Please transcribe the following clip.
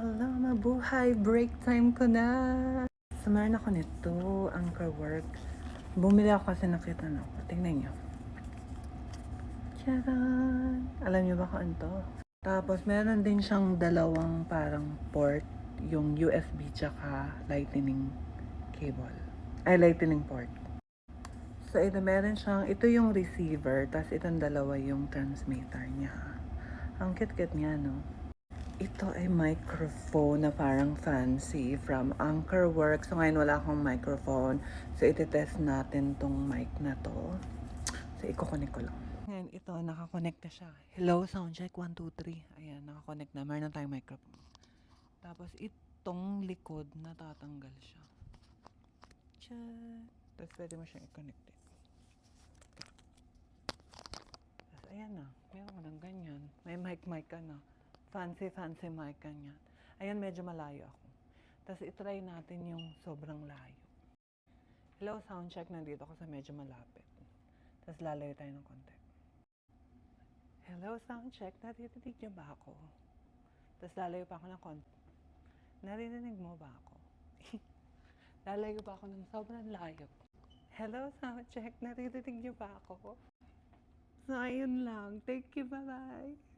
Hello, mabuhay! Break time ko na! Samarin ako nito, Anchorworks. Bumili ako kasi nakita na ako. Tingnan nyo. Tcharan! Alam nyo ba kung ano to? Tapos, meron din siyang dalawang parang port. Yung USB tsaka lightning cable. Ay, lightning port. So, ito meron siyang, ito yung receiver, tapos itong dalawa yung transmitter niya. Ang cute-cute niya, no? Ito ay microphone na parang fancy from Anchorworks. So, ngayon wala akong microphone. So, iti-test natin tong mic na to. So, iko-connect ko lang. Ngayon, ito, nakakonect na siya. Hello, soundcheck, 1, 2, 3. Ayan, nakakonect na. Meron na tayong microphone. Tapos, itong likod, natatanggal siya. Tiyat! Tapos, pwede mo siyang i-connect dito. Tapos, ayan na. Meron ka ng ganyan. May mic ka na. Fancy mic ka niya. Ayan, medyo malayo ako. Tapos, itry natin yung sobrang layo. Hello, soundcheck. Nandito ako sa medyo malapit. Tapos, lalayo tayo ng konti. Hello, soundcheck. Naririnig niyo ba ako? Tapos, lalayo pa ako ng konti. Naririnig mo ba ako? Lalayo pa ako ng sobrang layo. Hello, soundcheck. Naririnig niyo ba ako? So, ayun lang. Thank you. Bye-bye.